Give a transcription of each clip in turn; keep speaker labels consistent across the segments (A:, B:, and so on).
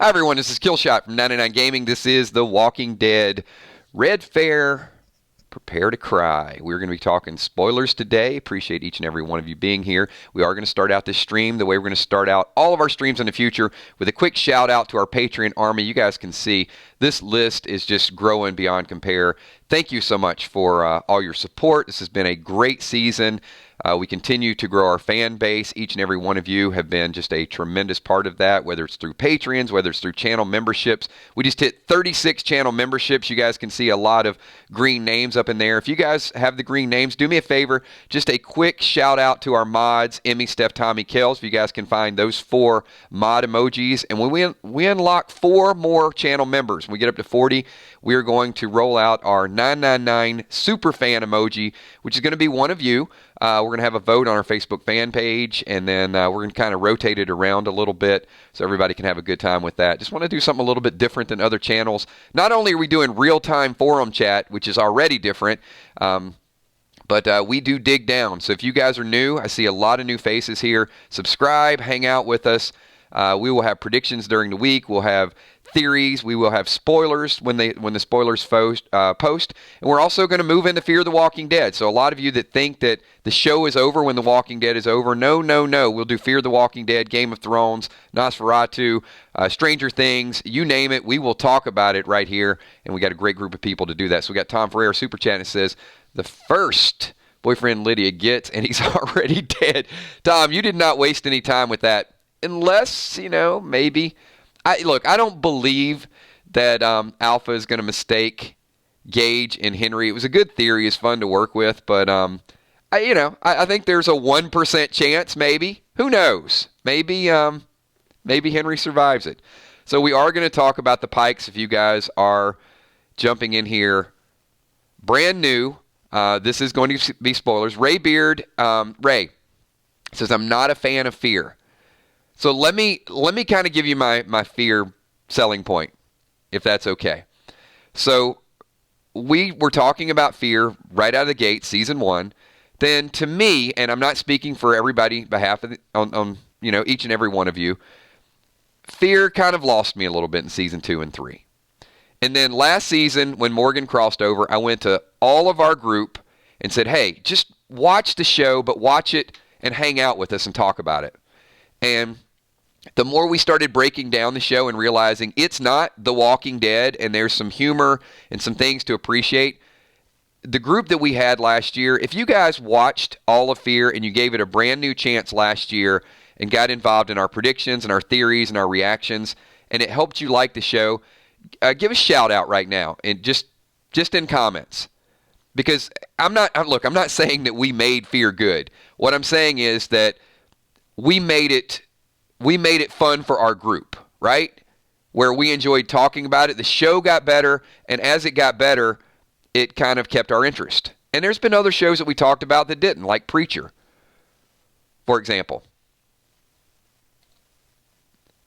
A: Hi, everyone. This is Killshot from 99 Gaming. This is The Walking Dead Red Fair. Prepare to cry. We're going to be talking spoilers today. Appreciate each and every one of you being here. We are going to start out this stream the way we're going to start out all of our streams in the future with a quick shout out to our Patreon army. You guys can see this list is just growing beyond compare. Thank you so much for all your support. This has been a great season. We continue to grow our fan base. Each and every one of you have been just a tremendous part of that, whether it's through Patreons, whether it's through channel memberships. We just hit 36 channel memberships. You guys can see a lot of green names up in there. If you guys have the green names, do me a favor, just a quick shout out to our mods, Emmy, Steph, Tommy, Kels. If you guys can find those 4 mod emojis. And when we unlock 4 more channel members, when we get up to 40, we are going to roll out our 999 super fan emoji, which is going to be one of you. We're going to have a vote on our Facebook fan page, and then we're going to kind of rotate it around a little bit so everybody can have a good time with that. Just want to do something a little bit different than other channels. Not only are we doing real-time forum chat, which is already different, but we do dig down. So if you guys are new, I see a lot of new faces here. Subscribe, hang out with us. We will have predictions during the week. We'll have theories. We will have spoilers when the spoilers post. And we're also going to move into Fear the Walking Dead. So a lot of you that think that the show is over when The Walking Dead is over, no. We'll do Fear the Walking Dead, Game of Thrones, Nosferatu, Stranger Things, you name it. We will talk about it right here. And we got a great group of people to do that. So we got Tom Ferreira super chat, and it says, the first boyfriend Lydia gets, and he's already dead. Tom, you did not waste any time with that. Unless, maybe. I don't believe that Alpha is going to mistake Gage and Henry. It was a good theory. It's fun to work with. But, I think there's a 1% chance, maybe. Who knows? Maybe Henry survives it. So we are going to talk about the Pikes if you guys are jumping in here. Brand new. This is going to be spoilers. Ray Beard, Ray says, I'm not a fan of Fear. So let me kind of give you my Fear selling point, if that's okay. So we were talking about Fear right out of the gate, season 1. Then to me, and I'm not speaking for everybody, behalf of on each and every one of you, Fear kind of lost me a little bit in season 2 and 3. And then last season, when Morgan crossed over, I went to all of our group and said, hey, just watch the show, but watch it and hang out with us and talk about it. And the more we started breaking down the show and realizing it's not The Walking Dead and there's some humor and some things to appreciate, the group that we had last year, if you guys watched all of Fear and you gave it a brand new chance last year and got involved in our predictions and our theories and our reactions, and it helped you like the show, give a shout out right now and just in comments. Because I'm not saying that we made Fear good. What I'm saying is that we made it fun for our group, right? Where we enjoyed talking about it. The show got better, and as it got better, it kind of kept our interest. And there's been other shows that we talked about that didn't, like Preacher, for example.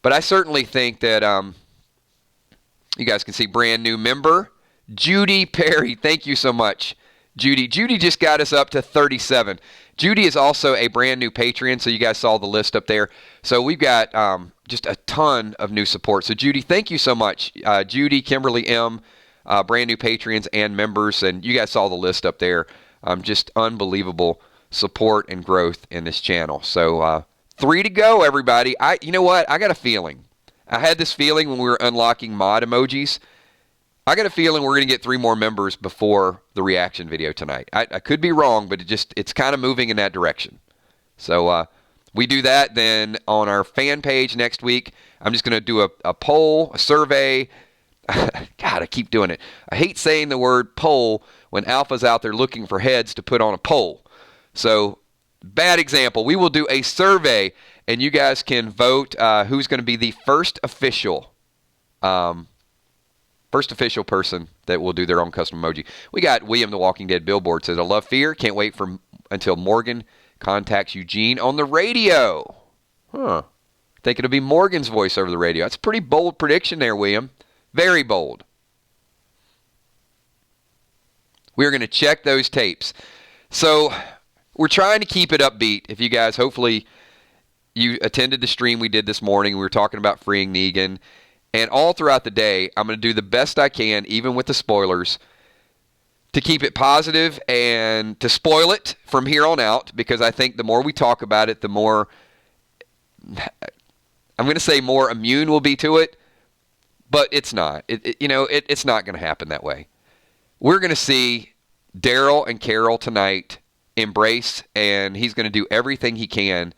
A: But I certainly think that you guys can see brand new member, Judy Perry. Thank you so much, Judy. Judy just got us up to 37. Judy is also a brand new Patreon, so you guys saw the list up there. So we've got just a ton of new support. So Judy, thank you so much. Judy, Kimberly M., brand new Patreons and members, and you guys saw the list up there. Just unbelievable support and growth in this channel. So 3 to go, everybody. You know what? I got a feeling. I had this feeling when we were unlocking mod emojis. I got a feeling we're going to get 3 more members before the reaction video tonight. I could be wrong, but it's kind of moving in that direction. So we do that. Then on our fan page next week, I'm just going to do a poll, a survey. God, I keep doing it. I hate saying the word poll when Alpha's out there looking for heads to put on a poll. So bad example. We will do a survey, and you guys can vote who's going to be the first official person that will do their own custom emoji. We got William the Walking Dead Billboard says, I love Fear. Can't wait until Morgan contacts Eugene on the radio. I think it'll be Morgan's voice over the radio. That's a pretty bold prediction there, William. Very bold. We're going to check those tapes. So we're trying to keep it upbeat. If you guys, hopefully you attended the stream we did this morning. We were talking about freeing Negan. And all throughout the day, I'm going to do the best I can, even with the spoilers, to keep it positive and to spoil it from here on out, because I think the more we talk about it, the more, I'm going to say more immune we'll be to it, but it's not. It's not going to happen that way. We're going to see Daryl and Carol tonight embrace, and he's going to do everything he can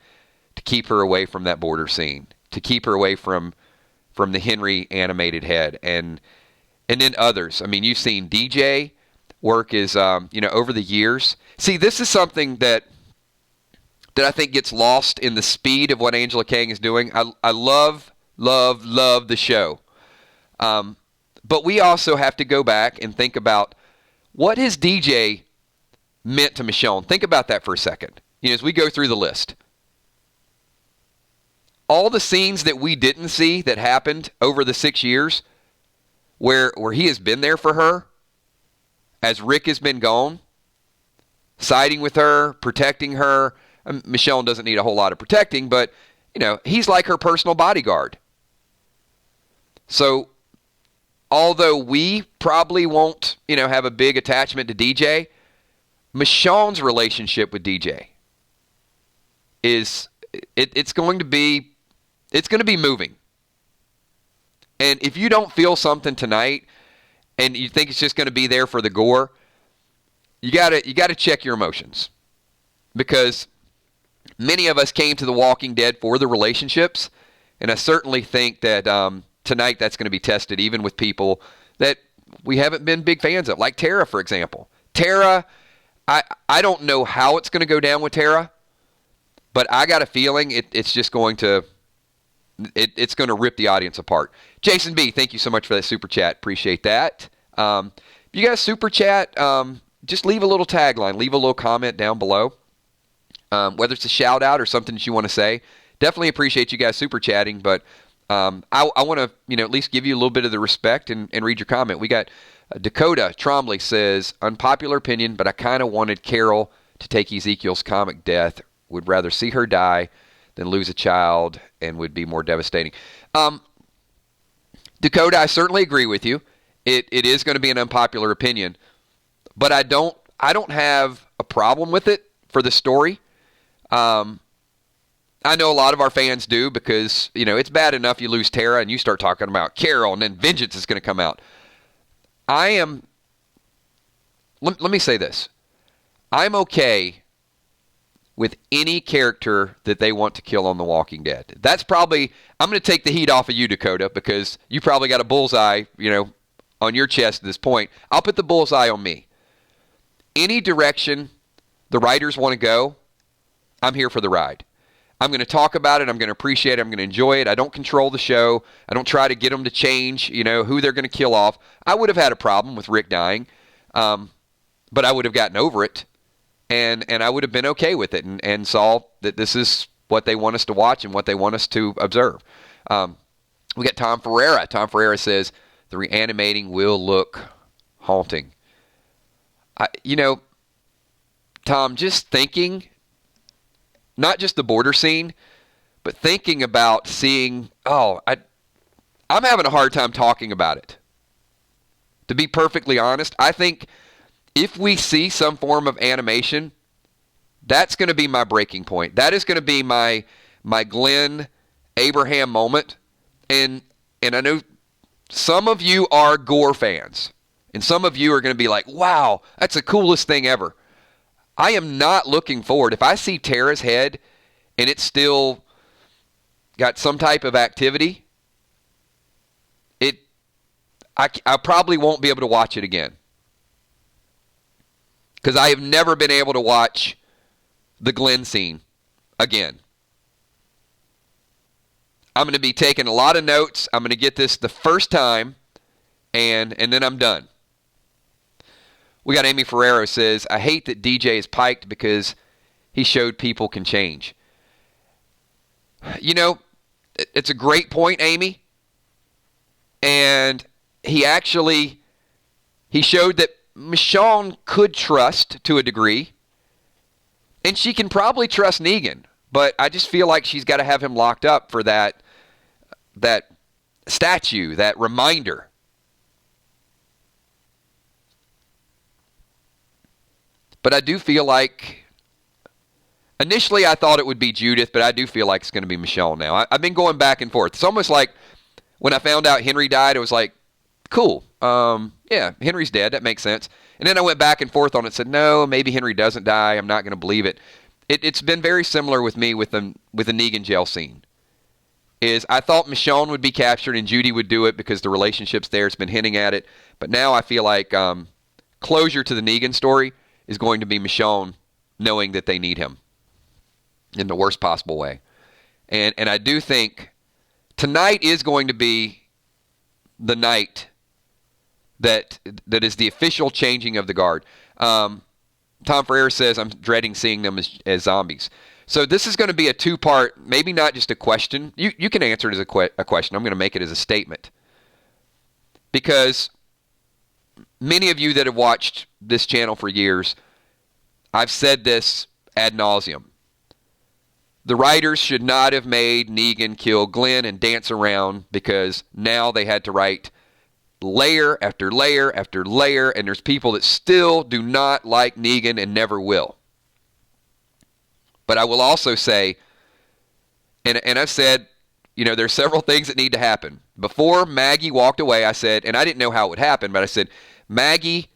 A: to keep her away from that border scene, to keep her away from the Henry animated head, and then others. I mean, you've seen DJ work is, over the years. See, this is something that I think gets lost in the speed of what Angela Kang is doing. I love the show. But we also have to go back and think about what has DJ meant to Michonne. Think about that for a second. As we go through the list. All the scenes that we didn't see that happened over the 6 years where he has been there for her as Rick has been gone, siding with her, protecting her. Michonne doesn't need a whole lot of protecting, but, he's like her personal bodyguard. So, although we probably won't, have a big attachment to DJ, Michonne's relationship with DJ is, it's going to be moving. And if you don't feel something tonight, and you think it's just going to be there for the gore, you gotta check your emotions, because many of us came to The Walking Dead for the relationships, and I certainly think that tonight that's going to be tested, even with people that we haven't been big fans of, like Tara, for example. Tara, I don't know how it's going to go down with Tara, but I got a feeling it's just going to it's going to rip the audience apart. Jason B., thank you so much for that super chat. Appreciate that. If you guys super chat, just leave a little tagline, leave a little comment down below, whether it's a shout out or something that you want to say. Definitely appreciate you guys super chatting, but I want to at least give you a little bit of the respect and read your comment. We got Dakota Trombley says, unpopular opinion, but I kind of wanted Carol to take Ezekiel's comic death. Would rather see her die than lose a child, and would be more devastating. Dakota, I certainly agree with you. It is going to be an unpopular opinion, but I don't have a problem with it for the story. I know a lot of our fans do, because it's bad enough you lose Tara and you start talking about Carol, and then vengeance is going to come out. Let me say this. I'm okay with any character that they want to kill on The Walking Dead. That's probably, I'm going to take the heat off of you, Dakota, because you probably got a bullseye, on your chest at this point. I'll put the bullseye on me. Any direction the writers want to go, I'm here for the ride. I'm going to talk about it. I'm going to appreciate it. I'm going to enjoy it. I don't control the show. I don't try to get them to change, who they're going to kill off. I would have had a problem with Rick dying, but I would have gotten over it. And I would have been okay with it, and saw that this is what they want us to watch and what they want us to observe. We got Tom Ferreira. Tom Ferreira says, the reanimating will look haunting. Tom, just thinking, not just the border scene, but thinking about seeing, I'm having a hard time talking about it. To be perfectly honest, I think if we see some form of animation, that's going to be my breaking point. That is going to be my Glenn Abraham moment. And I know some of you are gore fans, and some of you are going to be like, wow, that's the coolest thing ever. I am not looking forward. If I see Tara's head and it's still got some type of activity, I probably won't be able to watch it again. Because I have never been able to watch the Glenn scene again. I'm going to be taking a lot of notes. I'm going to get this the first time, and then I'm done. We got Amy Ferrero says, I hate that DJ is piked because he showed people can change. It's a great point, Amy. And he showed that Michonne could trust to a degree, and she can probably trust Negan, but I just feel like she's got to have him locked up for that statue, that reminder. But I do feel like, initially I thought it would be Judith, but I do feel like it's going to be Michonne now. I've been going back and forth. It's almost like when I found out Henry died, it was like, cool. Yeah, Henry's dead. That makes sense. And then I went back and forth on it and said, no, maybe Henry doesn't die. I'm not going to believe it. It's been very similar with me with the Negan jail scene. Is I thought Michonne would be captured and Judy would do it because the relationship's there. It's been hinting at it. But now I feel like closure to the Negan story is going to be Michonne knowing that they need him in the worst possible way. And I do think tonight is going to be the night that is the official changing of the guard. Tom Ferreira says, I'm dreading seeing them as zombies. So this is going to be a two-part, maybe not just a question. You can answer it as a question. I'm going to make it as a statement. Because many of you that have watched this channel for years, I've said this ad nauseum. The writers should not have made Negan kill Glenn and dance around, because now they had to write layer after layer after layer, and there's people that still do not like Negan and never will. But I will also say, and I've said, there's several things that need to happen. Before Maggie walked away, I said, and I didn't know how it would happen, but I said, Maggie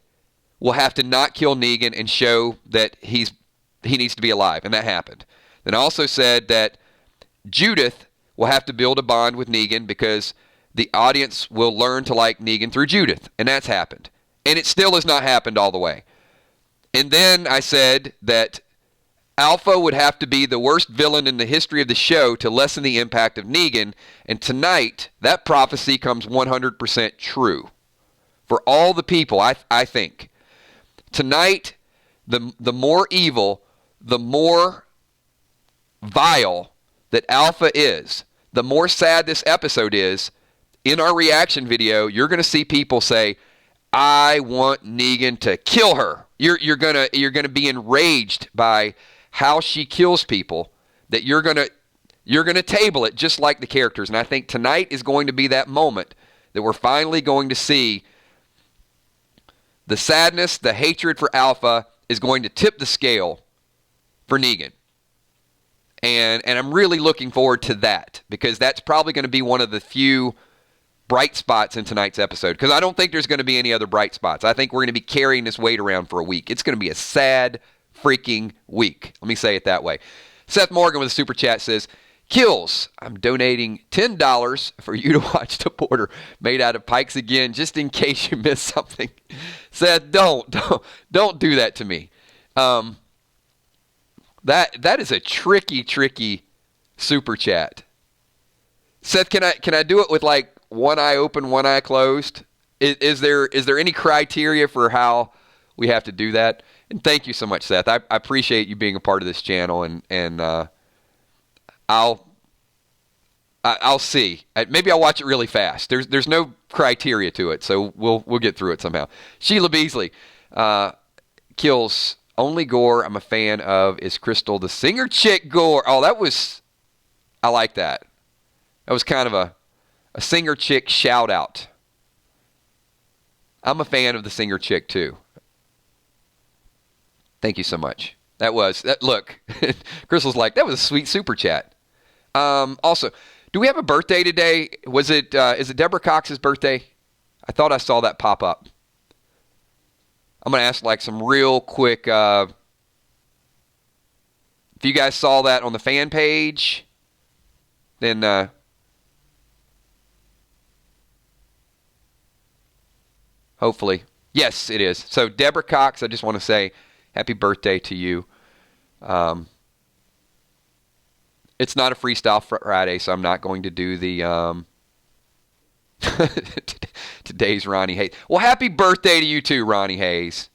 A: will have to not kill Negan and show that he needs to be alive, and that happened. Then I also said that Judith will have to build a bond with Negan because the audience will learn to like Negan through Judith, and that's happened. And it still has not happened all the way. And then I said that Alpha would have to be the worst villain in the history of the show to lessen the impact of Negan, and tonight that prophecy comes 100% true. For all the people, I think. Tonight, the more evil, the more vile that Alpha is, the more sad this episode is. In our reaction video, you're going to see people say, I want Negan to kill her. You're going to be enraged by how she kills people, that you're going to table it just like the characters. And I think tonight is going to be that moment that we're finally going to see the sadness, the hatred for Alpha is going to tip the scale for Negan. And I'm really looking forward to that, because that's probably going to be one of the few bright spots in tonight's episode, because I don't think there's going to be any other bright spots. I think we're going to be carrying this weight around for a week. It's going to be a sad freaking week. Let me say it that way. Seth Morgan with a super chat says, Kills, I'm donating $10 for you to watch The Border Made Out of Pikes again, just in case you missed something. Seth, don't do that to me. That is a tricky super chat. Seth, can I do it with like one eye open, one eye closed? Is there any criteria for how we have to do that? And thank you so much, Seth. I appreciate you being a part of this channel, and I'll see. Maybe I'll watch it really fast. There's no criteria to it, so we'll get through it somehow. Sheila Beasley, Kills. Only gore I'm a fan of is Crystal the Singer Chick gore. Oh, I like that. That was kind of a Singer Chick shout out. I'm a fan of the Singer Chick too. Thank you so much. Look, Crystal's like, that was a sweet super chat. Also, do we have a birthday today? Is it Deborah Cox's birthday? I thought I saw that pop up. I'm going to ask like some real quick, if you guys saw that on the fan page, then hopefully. Yes, it is. So Deborah Cox, I just want to say happy birthday to you. It's not a Freestyle Friday, so I'm not going to do the today's Ronnie Hayes. Well, happy birthday to you too, Ronnie Hayes.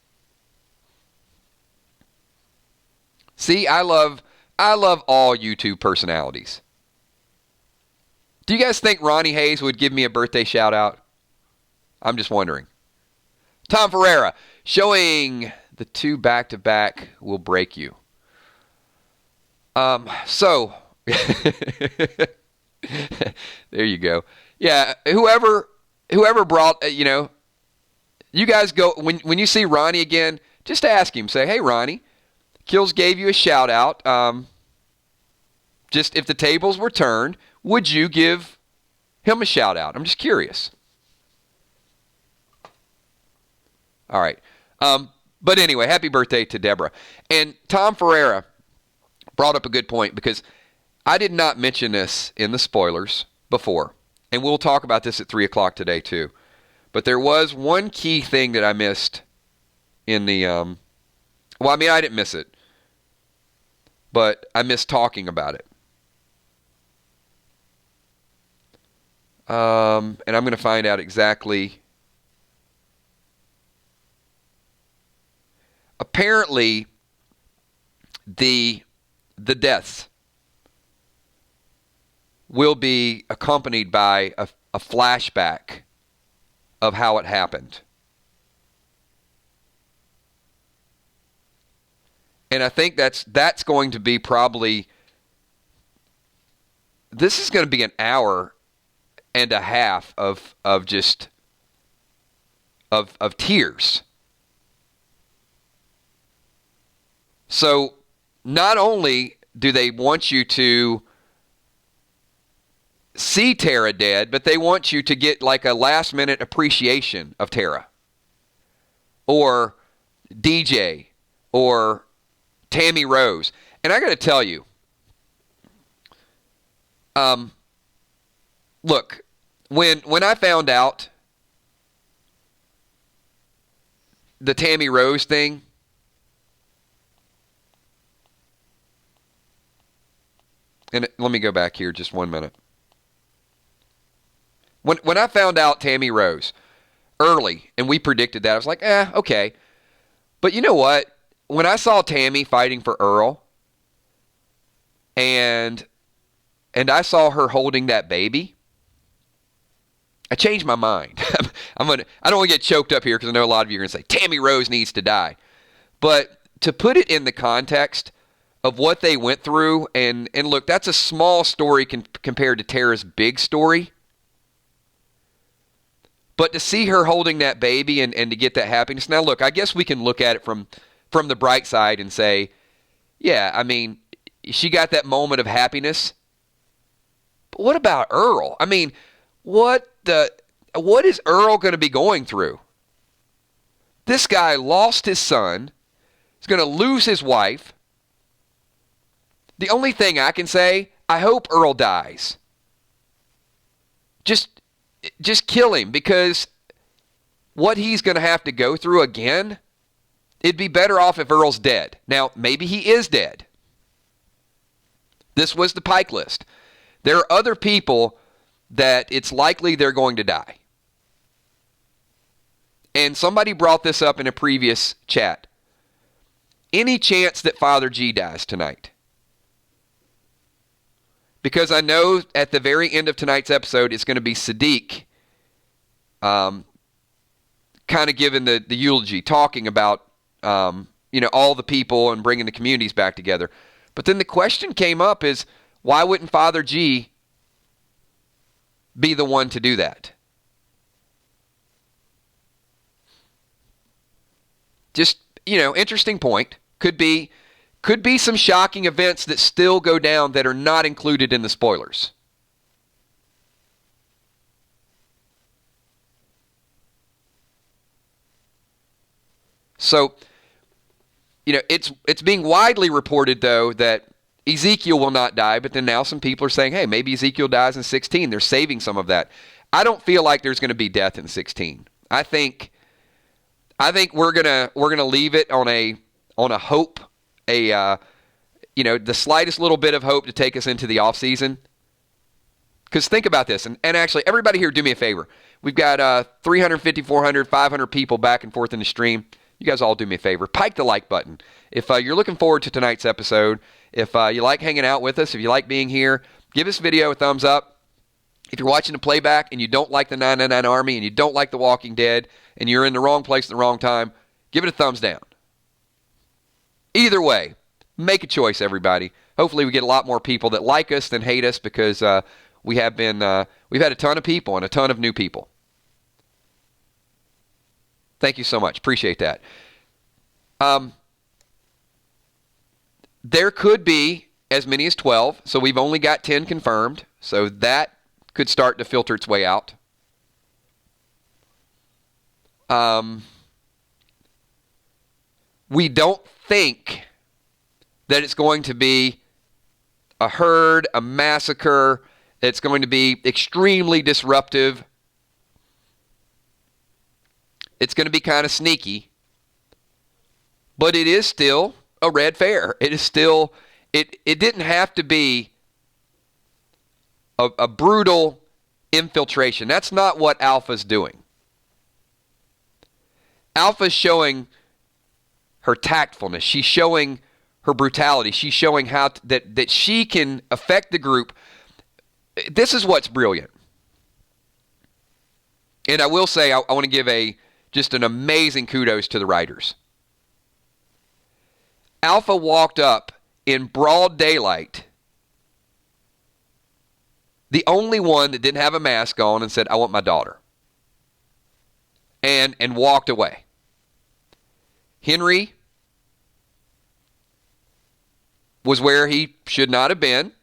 A: See, I love all YouTube personalities. Do you guys think Ronnie Hayes would give me a birthday shout out? I'm just wondering. Tom Ferreira, showing the two back-to-back will break you. So there you go. Yeah, whoever brought, you guys go, when you see Ronnie again, just ask him, say, hey, Ronnie, Kills gave you a shout out. Just if the tables were turned, would you give him a shout out? I'm just curious. All right. But anyway, happy birthday to Deborah. And Tom Ferreira brought up a good point because I did not mention this in the spoilers before. And we'll talk about this at 3 o'clock today too. But there was one key thing that I missed in the, I didn't miss it. But I missed talking about it. And I'm going to find out exactly. Apparently, the deaths will be accompanied by a flashback of how it happened. And I think that's going to be probably, this is going to be an hour and a half of just of tears. So not only do they want you to see Tara dead, but they want you to get like a last minute appreciation of Tara or DJ or Tammy Rose. And I got to tell you, look, when I found out the Tammy Rose thing, and let me go back here just 1 minute. When I found out Tammy Rose early, and we predicted that, I was like, okay. But you know what? When I saw Tammy fighting for Earl, and I saw her holding that baby, I changed my mind. I don't want to get choked up here because I know a lot of you are going to say, Tammy Rose needs to die. But to put it in the context of what they went through, and look, that's a small story compared to Tara's big story. But to see her holding that baby and to get that happiness. Now, look, I guess we can look at it from the bright side and say, yeah, I mean, she got that moment of happiness. But what about Earl? I mean, what is Earl going to be going through? This guy lost his son. He's going to lose his wife. The only thing I can say, I hope Earl dies. Just kill him, because what he's going to have to go through again, it'd be better off if Earl's dead. Now, maybe he is dead. This was the Pike list. There are other people that it's likely they're going to die. And somebody brought this up in a previous chat. Any chance that Father G dies tonight? Because I know at the very end of tonight's episode, it's going to be Sadiq kind of giving the eulogy, talking about, all the people and bringing the communities back together. But then the question came up is, why wouldn't Father G be the one to do that? Just, interesting point. Could be some shocking events that still go down that are not included in the spoilers. So, it's being widely reported, though, that Ezekiel will not die, but then now some people are saying, hey, maybe Ezekiel dies in 16. They're saving some of that. I don't feel like there's going to be death in 16. I think we're gonna leave it on a hope, the slightest little bit of hope to take us into the off season. Because think about this, and actually, everybody here, do me a favor. We've got 350, 400, 500 people back and forth in the stream. You guys all do me a favor. Pike the like button. If you're looking forward to tonight's episode, if you like hanging out with us, if you like being here, give this video a thumbs up. If you're watching the playback and you don't like the 999 Army and you don't like The Walking Dead and you're in the wrong place at the wrong time, give it a thumbs down. Either way, make a choice, everybody. Hopefully we get a lot more people that like us than hate us, because we've had a ton of people and a ton of new people. Thank you so much. Appreciate that. There could be as many as 12, so we've only got 10 confirmed, so that could start to filter its way out. We don't think that it's going to be a herd, a massacre. It's going to be extremely disruptive. It's going to be kind of sneaky. But it is still a red fair. It is still, it didn't have to be a brutal infiltration. That's not what Alpha's doing. Alpha's showing her tactfulness. She's showing her brutality. She's showing how that she can affect the group. This is what's brilliant. And I will say, I want to give just an amazing kudos to the writers. Alpha walked up in broad daylight, the only one that didn't have a mask on, and said, "I want my daughter," and walked away. Henry was where he should not have been.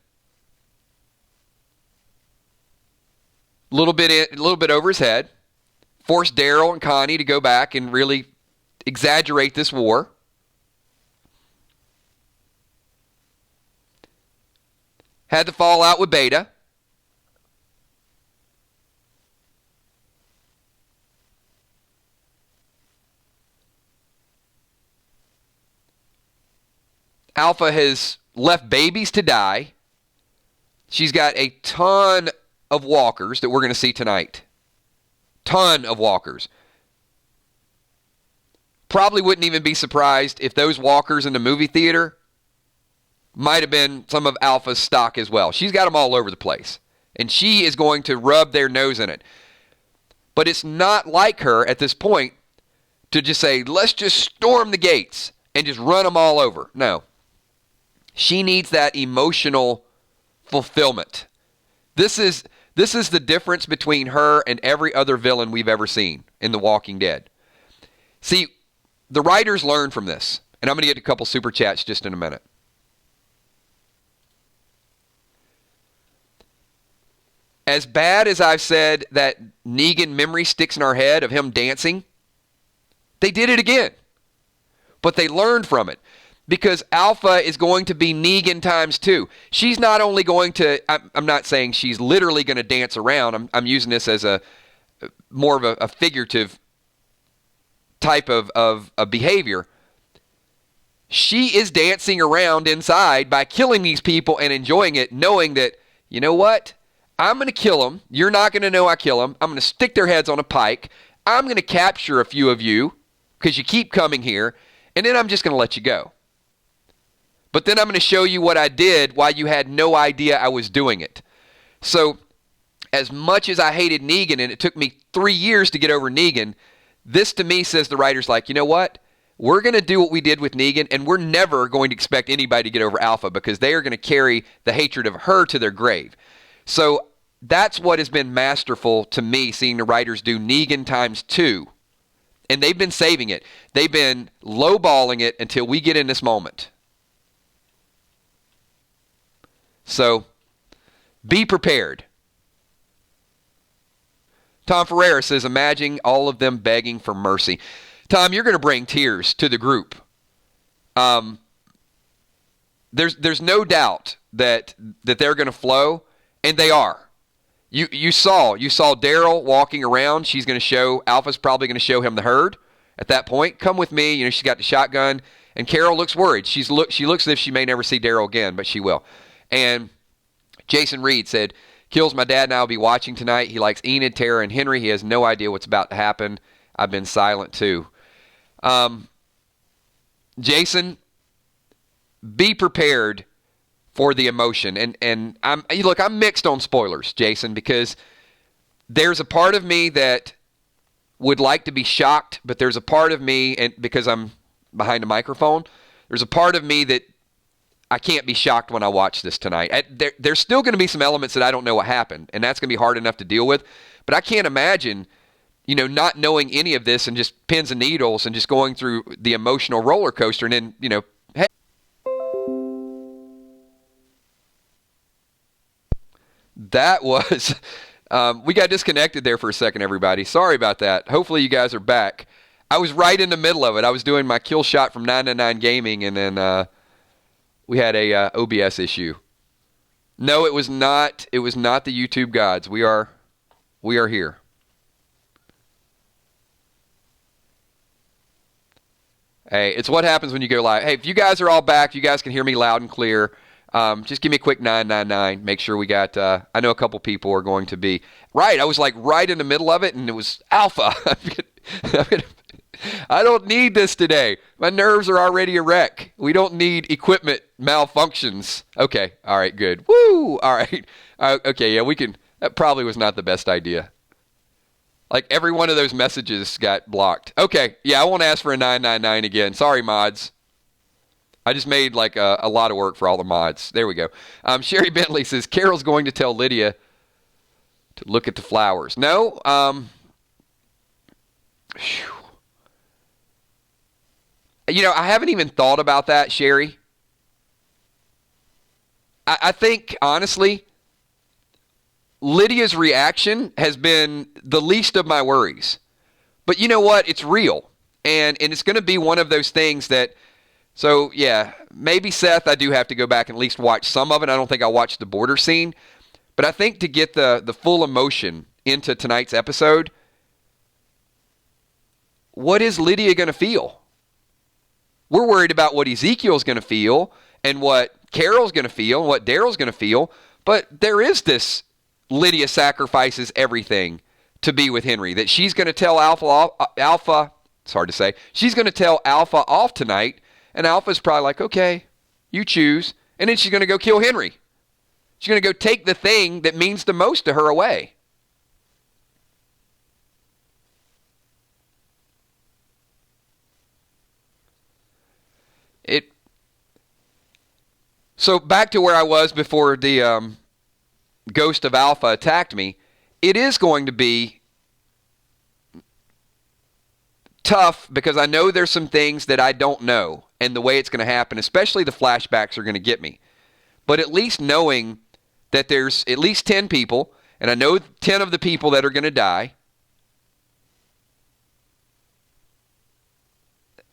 A: A little bit over his head. Forced Daryl and Connie to go back and really exaggerate this war. Had to fall out with Beta. Alpha has left babies to die. She's got a ton of walkers that we're going to see tonight. Ton of walkers. Probably wouldn't even be surprised if those walkers in the movie theater might have been some of Alpha's stock as well. She's got them all over the place. And she is going to rub their nose in it. But it's not like her at this point to just say, let's just storm the gates and just run them all over. No. She needs that emotional fulfillment. This is the difference between her and every other villain we've ever seen in The Walking Dead. See, the writers learned from this. And I'm going to get a couple super chats just in a minute. As bad as I've said that Negan memory sticks in our head of him dancing, they did it again. But they learned from it. Because Alpha is going to be Negan times 2. She's not only going to, I'm not saying she's literally going to dance around. I'm using this as more of a figurative type of behavior. She is dancing around inside by killing these people and enjoying it, knowing that, you know what? I'm going to kill them. You're not going to know I kill them. I'm going to stick their heads on a pike. I'm going to capture a few of you because you keep coming here, and then I'm just going to let you go. But then I'm going to show you what I did while you had no idea I was doing it. So as much as I hated Negan, and it took me 3 years to get over Negan, this to me says the writer's like, you know what? We're going to do what we did with Negan, and we're never going to expect anybody to get over Alpha because they are going to carry the hatred of her to their grave. So that's what has been masterful to me, seeing the writers do Negan times 2. And they've been saving it. They've been lowballing it until we get in this moment. So, be prepared. Tom Ferreira says, imagine all of them begging for mercy. Tom, you're going to bring tears to the group. There's no doubt that they're going to flow, and they are. You saw Daryl walking around. She's going to show, Alpha's probably going to show him the herd at that point. Come with me. You know, she's got the shotgun, and Carol looks worried. She looks as if she may never see Daryl again, but she will. And Jason Reed said, kills my dad and I will be watching tonight. He likes Enid, Tara, and Henry. He has no idea what's about to happen. I've been silent too. Jason, be prepared for the emotion. And I'm mixed on spoilers, Jason, because there's a part of me that would like to be shocked, but there's a part of me, and because I'm behind a microphone, there's a part of me that I can't be shocked when I watch this tonight. There's still going to be some elements that I don't know what happened, and that's going to be hard enough to deal with. But I can't imagine, not knowing any of this and just pins and needles and just going through the emotional roller coaster and then, hey. That was, we got disconnected there for a second, everybody. Sorry about that. Hopefully you guys are back. I was right in the middle of it. I was doing my kill shot from 999 Gaming, and then we had a OBS issue. No, it was not. It was not the YouTube gods. We are here. Hey, it's what happens when you go live. Hey, if you guys are all back, you guys can hear me loud and clear. Just give me a quick 999. Make sure we got, I know a couple people are going to be. Right, I was like right in the middle of it, and it was alpha. I don't need this today. My nerves are already a wreck. We don't need equipment malfunctions. Okay, all right, good. Woo! All right. Okay, yeah, we can. That probably was not the best idea. Like every one of those messages got blocked. Okay, yeah, I won't ask for a 999 again. Sorry, mods. I just made like a lot of work for all the mods. There we go. Sherry Bentley says, Carol's going to tell Lydia to look at the flowers. No. I haven't even thought about that, Sherry. I think, honestly, Lydia's reaction has been the least of my worries. But you know what? It's real. And it's going to be one of those things that, so yeah, maybe Seth, I do have to go back and at least watch some of it. I don't think I'll watch the border scene. But I think to get the full emotion into tonight's episode, what is Lydia going to feel? We're worried about what Ezekiel's going to feel and what Carol's going to feel and what Daryl's going to feel. But there is this Lydia sacrifices everything to be with Henry. That she's going to tell Alpha, it's hard to say, she's going to tell Alpha off tonight. And Alpha's probably like, okay, you choose. And then she's going to go kill Henry. She's going to go take the thing that means the most to her away. So back to where I was before the ghost of Alpha attacked me. It is going to be tough because I know there's some things that I don't know and the way it's going to happen, especially the flashbacks are going to get me. But at least knowing that there's at least 10 people, and I know 10 of the people that are going to die,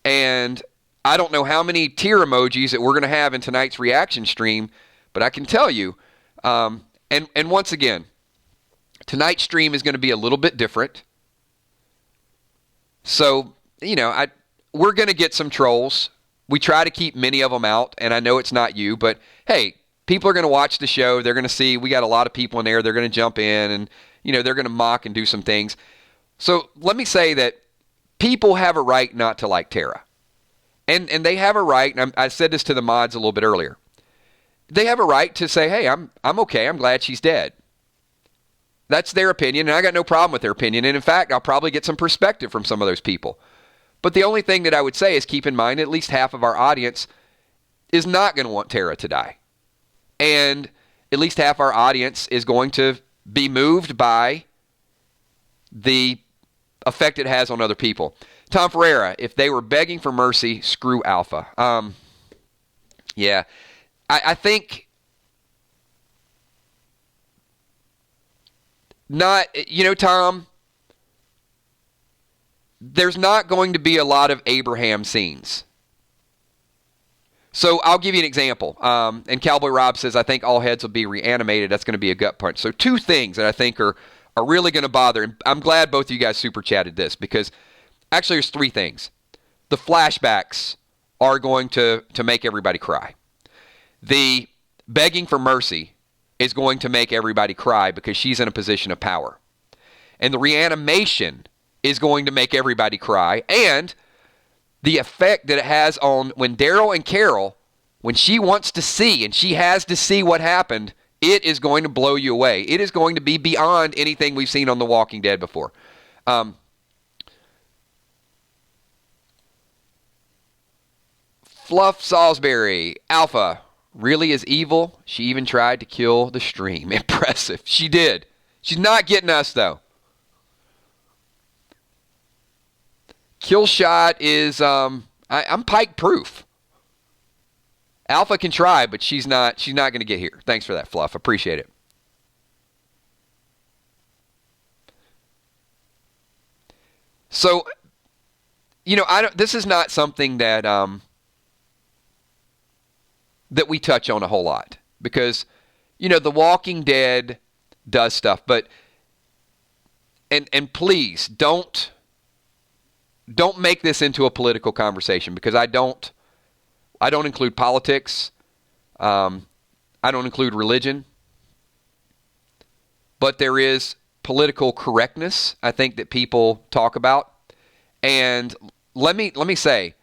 A: and I don't know how many tear emojis that we're going to have in tonight's reaction stream, but I can tell you, and once again, tonight's stream is going to be a little bit different. So, we're going to get some trolls. We try to keep many of them out, and I know it's not you, but hey, people are going to watch the show. They're going to see we got a lot of people in there. They're going to jump in, and, they're going to mock and do some things. So let me say that people have a right not to like Tara. And they have a right, and I said this to the mods a little bit earlier. They have a right to say, hey, I'm okay. I'm glad she's dead. That's their opinion, and I got no problem with their opinion. And in fact, I'll probably get some perspective from some of those people. But the only thing that I would say is keep in mind at least half of our audience is not going to want Tara to die. And at least half our audience is going to be moved by the effect it has on other people. Tom Ferreira, if they were begging for mercy, screw Alpha. Yeah. I think not, Tom, there's not going to be a lot of Abraham scenes. So I'll give you an example. And Cowboy Rob says, I think all heads will be reanimated. That's going to be a gut punch. So two things that I think are really going to bother. And I'm glad both of you guys super chatted this because actually there's three things. The flashbacks are going to make everybody cry. The begging for mercy is going to make everybody cry because she's in a position of power. And the reanimation is going to make everybody cry. And the effect that it has on when Daryl and Carol, when she wants to see and she has to see what happened, it is going to blow you away. It is going to be beyond anything we've seen on The Walking Dead before. Fluff Salisbury, Alpha. really is evil. She even tried to kill the stream. Impressive. She did. She's not getting us, though. Kill shot is, I'm pike proof. Alpha can try, but she's not going to get here. Thanks for that, Fluff. Appreciate it. So, this is not something that that we touch on a whole lot because, The Walking Dead does stuff, but and please don't make this into a political conversation because I don't include politics. I don't include religion, but there is political correctness, I think, that people talk about. And let me say,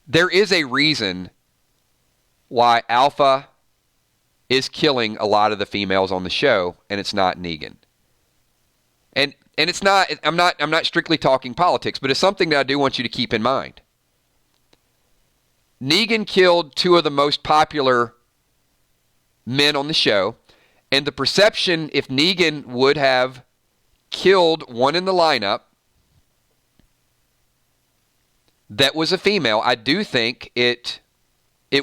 A: there is a reason why Alpha is killing a lot of the females on the show, and it's not Negan. And it's not. I'm not strictly talking politics, but it's something that I do want you to keep in mind. Negan killed two of the most popular men on the show, and the perception, if Negan would have killed one in the lineup that was a female, I do think it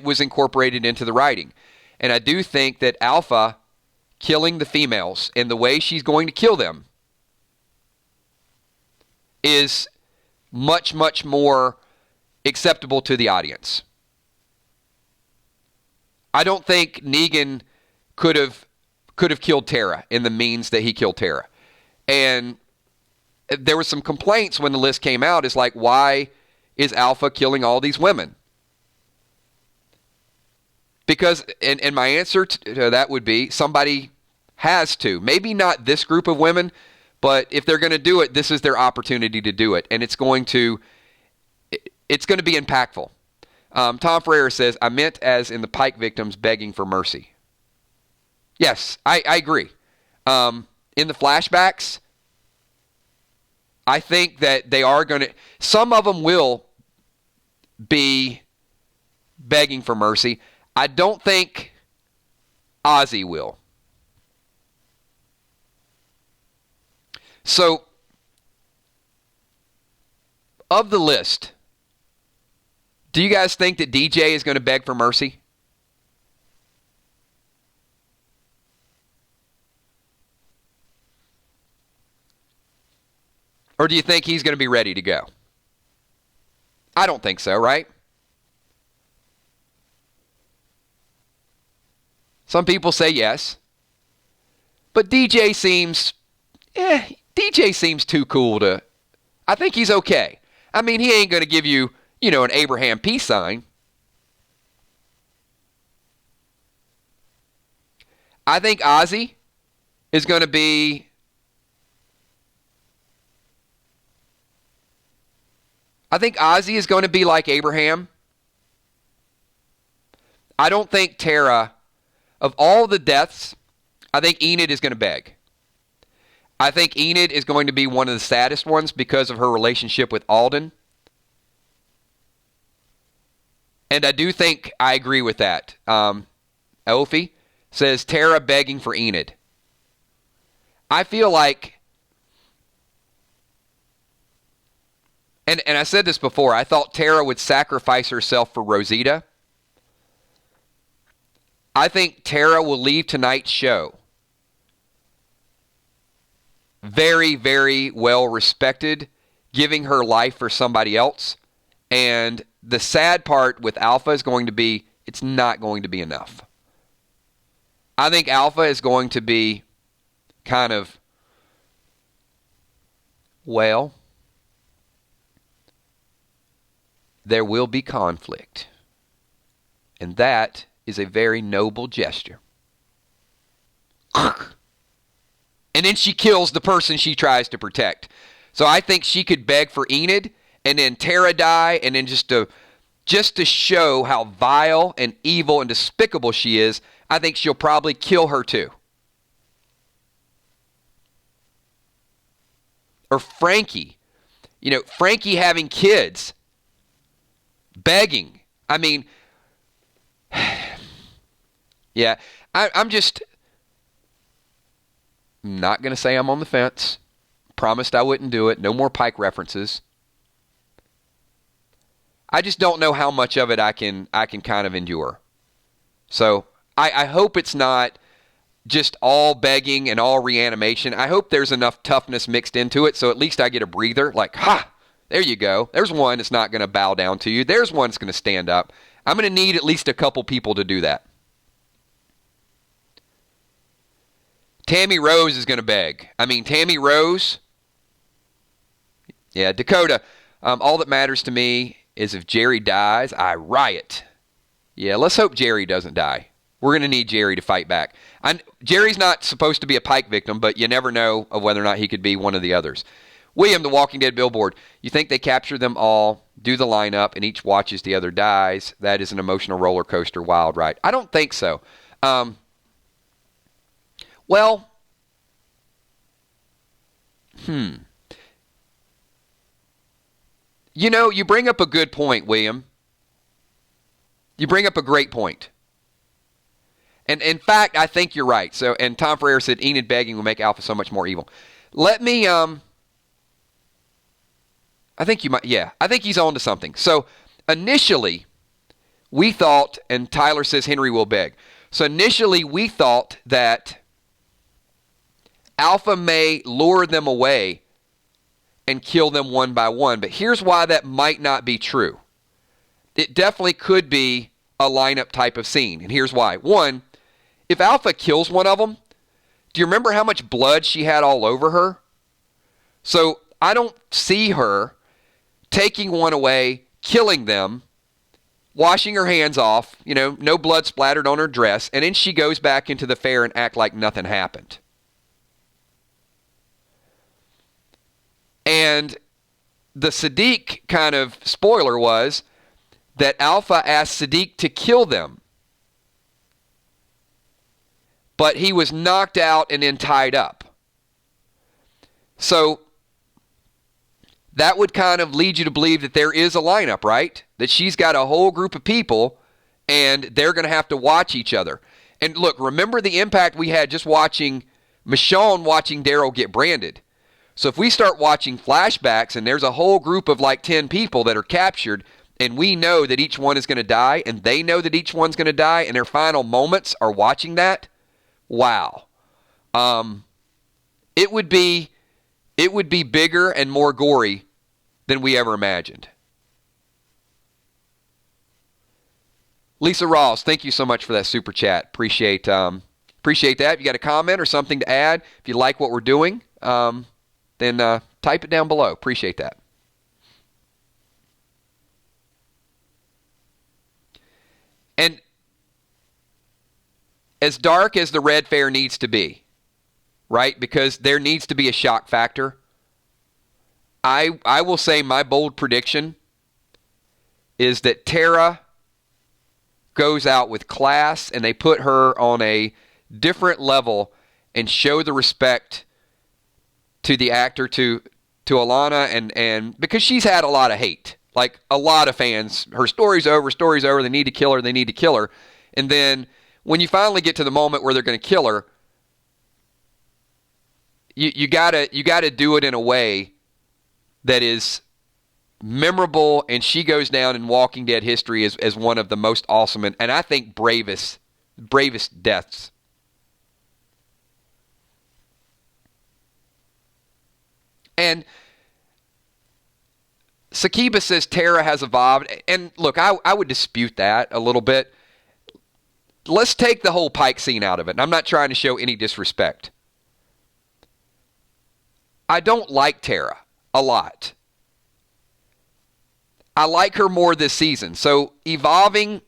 A: was incorporated into the writing. And I do think that Alpha killing the females and the way she's going to kill them is much, much more acceptable to the audience. I don't think Negan could have killed Tara in the means that he killed Tara. And there were some complaints when the list came out. It's like, why is Alpha killing all these women? Because, and my answer to that would be, somebody has to. Maybe not this group of women, but if they're going to do it, this is their opportunity to do it. And it's going to be impactful. Tom Ferreira says, I meant as in the Pike victims begging for mercy. Yes, I agree. In the flashbacks, I think that they are going to, some of them will be begging for mercy. I don't think Ozzy will. So, of the list, do you guys think that DJ is going to beg for mercy? Or do you think he's going to be ready to go? I don't think so, right? Some people say yes. But DJ seems too cool to, I think he's okay. I mean, he ain't going to give you, an Abraham peace sign. I think Ozzy is going to be, like Abraham. I don't think Tara, of all the deaths, I think Enid is going to beg. I think Enid is going to be one of the saddest ones because of her relationship with Alden. And I do think I agree with that. Ophi says Tara begging for Enid. I feel like, and I said this before, I thought Tara would sacrifice herself for Rosita. I think Tara will leave tonight's show very, very well respected, giving her life for somebody else. And the sad part with Alpha is going to be, it's not going to be enough. I think Alpha is going to be kind of, well, there will be conflict. And that is a very noble gesture. And then she kills the person she tries to protect. So I think she could beg for Enid, and then Tara die, and then just to show how vile and evil and despicable she is, I think she'll probably kill her too. Or Frankie. Frankie having kids. Begging. I mean, Yeah, I'm just not going to say I'm on the fence. Promised I wouldn't do it. No more Pike references. I just don't know how much of it I can kind of endure. So I hope it's not just all begging and all reanimation. I hope there's enough toughness mixed into it so at least I get a breather. Like, ha, there you go. There's one that's not going to bow down to you. There's one that's going to stand up. I'm going to need at least a couple people to do that. Tammy Rose is going to beg. I mean, Tammy Rose. Yeah, Dakota. All that matters to me is if Jerry dies, I riot. Yeah, let's hope Jerry doesn't die. We're going to need Jerry to fight back. Jerry's not supposed to be a Pike victim, but you never know of whether or not he could be one of the others. William, the Walking Dead billboard. You think they capture them all, do the lineup, and each watches the other dies? That is an emotional roller coaster wild ride. I don't think so. Well, You know, you bring up a good point, William. You bring up a great point. And in fact, I think you're right. So, and Tom Ferrer said Enid begging will make Alpha so much more evil. Let me, I think you might, yeah, I think he's on to something. So initially, we thought, and Tyler says Henry will beg. So initially, we thought that Alpha may lure them away and kill them one by one. But here's why that might not be true. It definitely could be a lineup type of scene. And here's why. One, if Alpha kills one of them, do you remember how much blood she had all over her? So I don't see her taking one away, killing them, washing her hands off, no blood splattered on her dress, and then she goes back into the fair and act like nothing happened. And the Siddiq kind of spoiler was that Alpha asked Siddiq to kill them. But he was knocked out and then tied up. So that would kind of lead you to believe that there is a lineup, right? That she's got a whole group of people and they're going to have to watch each other. And look, remember the impact we had just watching Michonne watching Daryl get branded. So if we start watching flashbacks and there's a whole group of like 10 people that are captured and we know that each one is going to die and they know that each one's going to die and their final moments are watching that, wow. It would be bigger and more gory than we ever imagined. Lisa Ross, thank you so much for that super chat. Appreciate that. If you got a comment or something to add, if you like what we're doing, then type it down below. Appreciate that. And as dark as the Red Fair needs to be, right? Because there needs to be a shock factor. I will say my bold prediction is that Tara goes out with class and they put her on a different level and show the respect to the actor, to Alana, and because she's had a lot of hate. Like, a lot of fans, her story's over, they need to kill her. And then when you finally get to the moment where they're going to kill her, you gotta do it in a way that is memorable, and she goes down in Walking Dead history as one of the most awesome and I think bravest deaths. And Sakiba says Tara has evolved. And look, I would dispute that a little bit. Let's take the whole Pike scene out of it. And I'm not trying to show any disrespect. I don't like Tara a lot. I like her more this season. So evolving,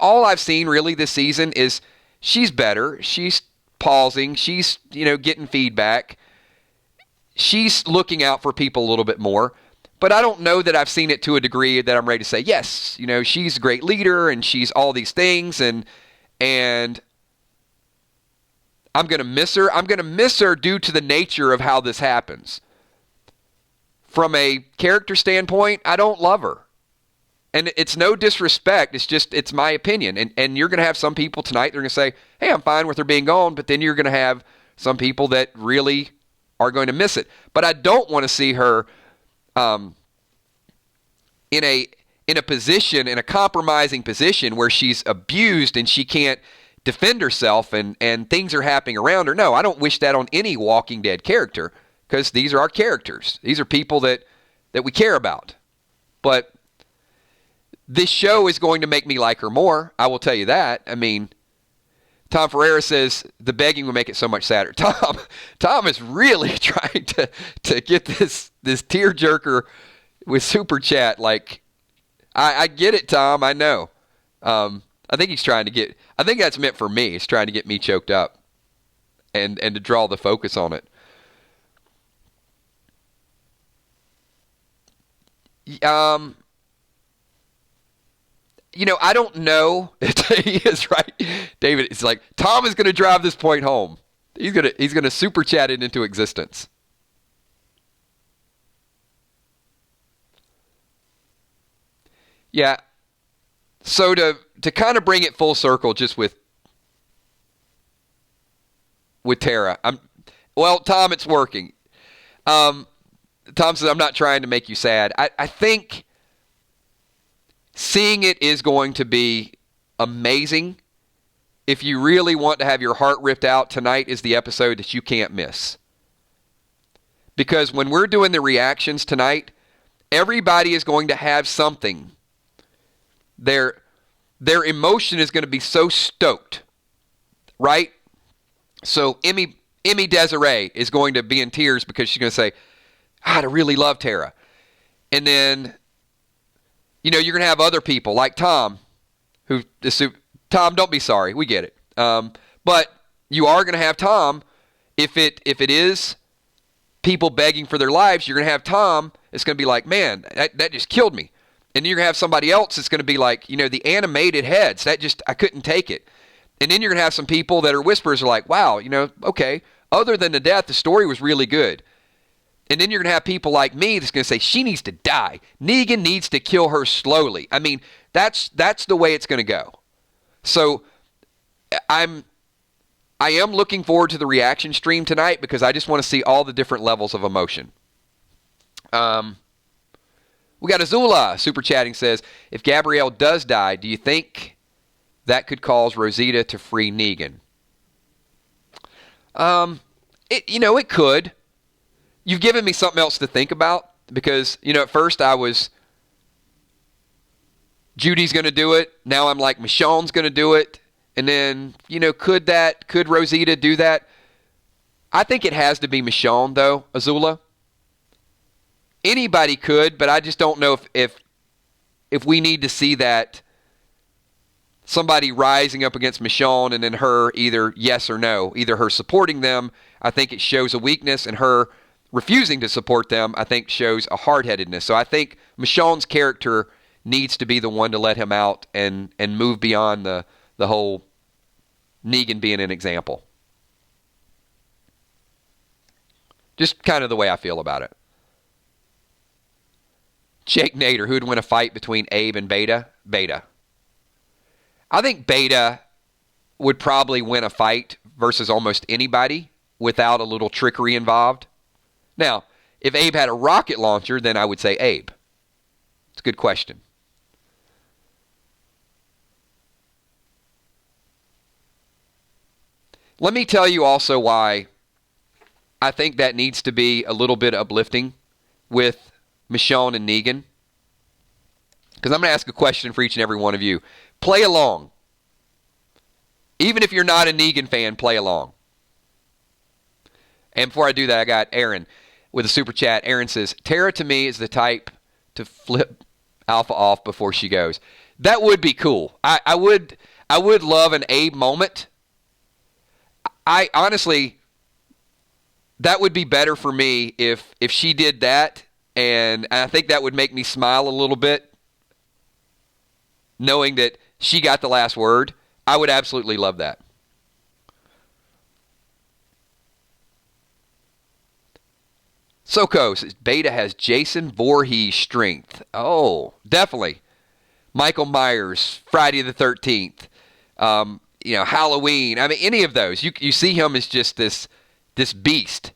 A: all I've seen really this season is she's better. She's pausing. She's, getting feedback. She's looking out for people a little bit more. But I don't know that I've seen it to a degree that I'm ready to say, yes, she's a great leader and she's all these things and I'm going to miss her. I'm going to miss her due to the nature of how this happens. From a character standpoint, I don't love her. And it's no disrespect. It's my opinion. And you're going to have some people tonight that are going to say, hey, I'm fine with her being gone. But then you're going to have some people that really are going to miss it. But I don't want to see her in a position, in a compromising position where she's abused and she can't defend herself and things are happening around her. No, I don't wish that on any Walking Dead character, because these are our characters. These are people that we care about. But this show is going to make me like her more. I will tell you that. I mean, Tom Ferreira says the begging will make it so much sadder. Tom is really trying to get this tearjerker with Super Chat. Like, I get it, Tom. I know. I think he's trying to get. I think that's meant for me. He's trying to get me choked up, and to draw the focus on it. I don't know. He is right, David. It's like Tom is going to drive this point home. He's gonna Super Chat it into existence. Yeah. So to kind of bring it full circle, just with Tara, Tom, it's working. Tom says, I'm not trying to make you sad. I think seeing it is going to be amazing. If you really want to have your heart ripped out, tonight is the episode that you can't miss. Because when we're doing the reactions tonight, everybody is going to have something. Their emotion is going to be so stoked, right? So Emmy Desiree is going to be in tears because she's going to say, I really love Tara. And then, you're going to have other people like Tom, Tom, don't be sorry. We get it. But you are going to have Tom, if it is people begging for their lives, you're going to have Tom, it's going to be like, man, that just killed me. And then you're going to have somebody else that's going to be like, the animated heads. I couldn't take it. And then you're going to have some people that are whisperers are like, wow, okay, other than the death, the story was really good. And then you're going to have people like me that's going to say, she needs to die. Negan needs to kill her slowly. I mean, that's the way it's going to go. So I am looking forward to the reaction stream tonight because I just want to see all the different levels of emotion. We got Azula super chatting, says, if Gabrielle does die, do you think that could cause Rosita to free Negan? It could. You've given me something else to think about because, at first I was, Judy's going to do it. Now I'm like, Michonne's going to do it. And then, could Rosita do that? I think it has to be Michonne, though, Azula. Anybody could, but I just don't know if we need to see that somebody rising up against Michonne and then her either yes or no, either her supporting them. I think it shows a weakness, and her refusing to support them, I think, shows a hard-headedness. So I think Michonne's character needs to be the one to let him out and move beyond the whole Negan being an example. Just kind of the way I feel about it. Jake Nader, who would win a fight between Abe and Beta? Beta. I think Beta would probably win a fight versus almost anybody without a little trickery involved. Now, if Abe had a rocket launcher, then I would say Abe. It's a good question. Let me tell you also why I think that needs to be a little bit uplifting with Michonne and Negan. Because I'm going to ask a question for each and every one of you. Play along. Even if you're not a Negan fan, play along. And before I do that, I got Aaron with a super chat. Aaron says, Tara to me is the type to flip Alpha off before she goes. That would be cool. I would love an Abe moment. I honestly, that would be better for me if she did that, and I think that would make me smile a little bit, knowing that she got the last word. I would absolutely love that. Soko says, Beta has Jason Voorhees strength. Oh, definitely. Michael Myers, Friday the 13th, Halloween. I mean, any of those. You see him as just this beast.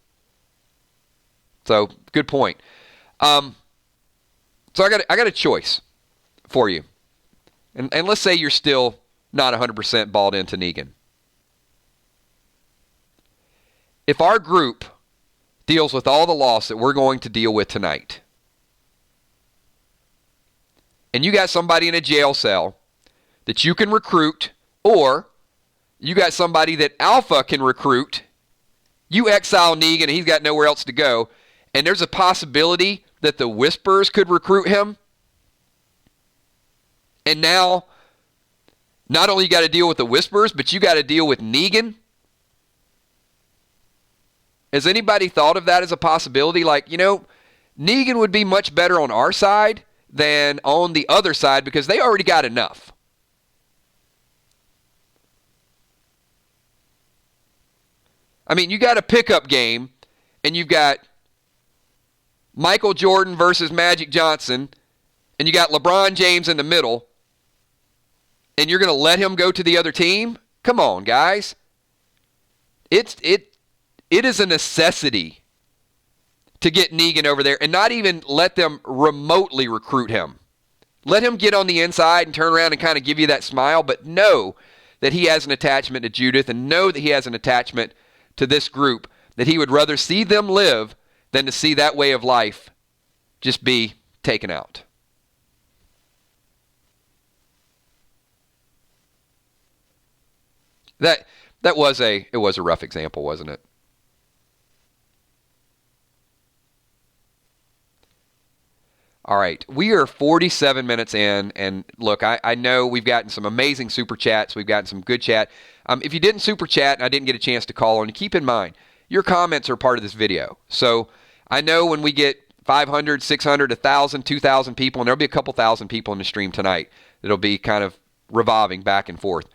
A: So, good point. So I got a choice for you. And let's say you're still not 100% balled into Negan. If our group deals with all the loss that we're going to deal with tonight, and you got somebody in a jail cell that you can recruit, or you got somebody that Alpha can recruit, you exile Negan and he's got nowhere else to go, and there's a possibility that the Whisperers could recruit him, and now not only you got to deal with the Whisperers, but you got to deal with Negan. Has anybody thought of that as a possibility? Like, Negan would be much better on our side than on the other side because they already got enough. I mean, you got a pickup game, and you've got Michael Jordan versus Magic Johnson, and you got LeBron James in the middle, and you're going to let him go to the other team? Come on, guys. It is a necessity to get Negan over there and not even let them remotely recruit him. Let him get on the inside and turn around and kind of give you that smile, but know that he has an attachment to Judith and know that he has an attachment to this group, that he would rather see them live than to see that way of life just be taken out. It was a rough example, wasn't it? All right, we are 47 minutes in, and look, I know we've gotten some amazing super chats. We've gotten some good chat. If you didn't super chat and I didn't get a chance to call on you, keep in mind, your comments are part of this video. So I know when we get 500, 600, 1,000, 2,000 people, and there'll be a couple thousand people in the stream tonight, it'll be kind of revolving back and forth.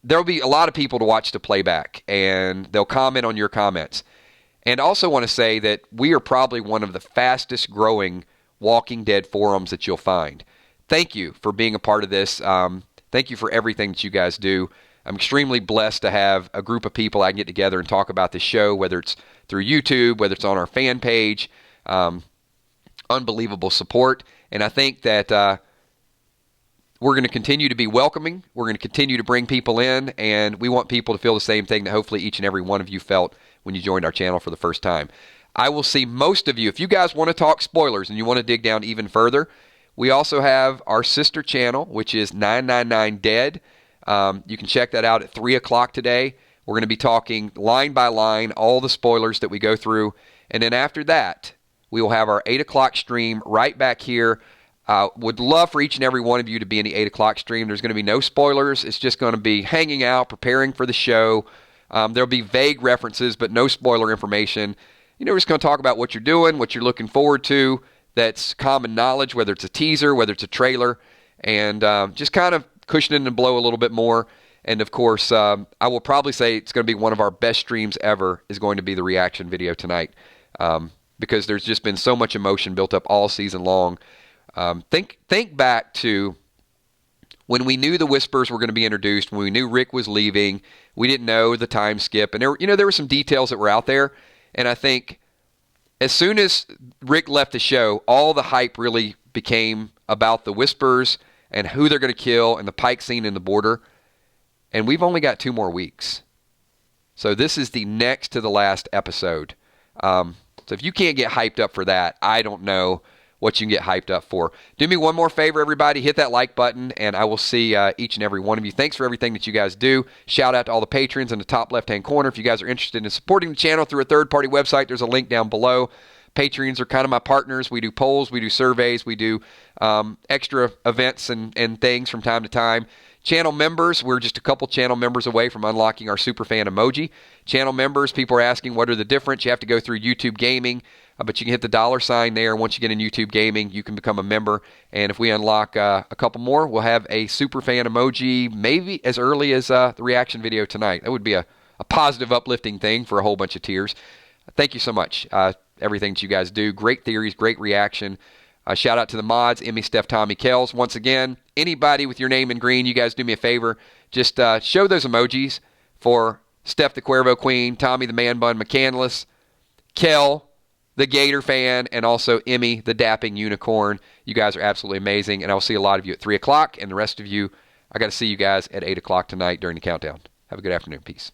A: There'll be a lot of people to watch the playback, and they'll comment on your comments. And also want to say that we are probably one of the fastest growing Walking Dead forums that you'll find. Thank you for being a part of this. Thank you for everything that you guys do. I'm extremely blessed to have a group of people I can get together and talk about this show, whether it's through YouTube, whether it's on our fan page. Unbelievable support. And I think that we're going to continue to be welcoming. We're going to continue to bring people in, and we want people to feel the same thing that hopefully each and every one of you felt when you joined our channel for the first time. I will see most of you. If you guys want to talk spoilers and you want to dig down even further, we also have our sister channel, which is 999 Dead. You can check that out at 3 o'clock today. We're going to be talking line by line, all the spoilers that we go through. And then after that, we will have our 8 o'clock stream right back here. Would love for each and every one of you to be in the 8 o'clock stream. There's going to be no spoilers. It's just going to be hanging out, preparing for the show. There'll be vague references, but no spoiler information. We're just going to talk about what you're doing, what you're looking forward to. That's common knowledge, whether it's a teaser, whether it's a trailer, and just kind of cushioning the blow a little bit more. And, of course, I will probably say it's going to be one of our best streams ever is going to be the reaction video tonight because there's just been so much emotion built up all season long. Think back to when we knew the Whispers were going to be introduced, when we knew Rick was leaving, we didn't know the time skip, and there were some details that were out there. And I think as soon as Rick left the show, all the hype really became about the Whispers and who they're going to kill and the Pike scene in the border. And we've only got 2 more weeks. So this is the next to the last episode. So if you can't get hyped up for that, I don't know what you can get hyped up for. Do me one more favor, everybody. Hit that like button, and I will see each and every one of you. Thanks for everything that you guys do. Shout out to all the patrons in the top left-hand corner. If you guys are interested in supporting the channel through a third-party website, there's a link down below. Patrons are kind of my partners. We do polls, we do surveys, we do extra events and things from time to time. Channel members, we're just a couple channel members away from unlocking our superfan emoji. Channel members, people are asking what are the difference. You have to go through YouTube Gaming, but you can hit the $sign there. Once you get in YouTube Gaming, you can become a member. And if we unlock a couple more, we'll have a superfan emoji maybe as early as the reaction video tonight. That would be a positive, uplifting thing for a whole bunch of tiers. Thank you so much. Everything that you guys do. Great theories, great reaction. Shout out to the mods, Emmy, Steph, Tommy, Kels. Once again, anybody with your name in green, you guys do me a favor. Just show those emojis for Steph the Cuervo Queen, Tommy the Man Bun McCandless, Kel the Gator fan, and also Emmy the Dapping Unicorn. You guys are absolutely amazing, and I'll see a lot of you at 3 o'clock, and the rest of you, I got to see you guys at 8 o'clock tonight during the countdown. Have a good afternoon. Peace.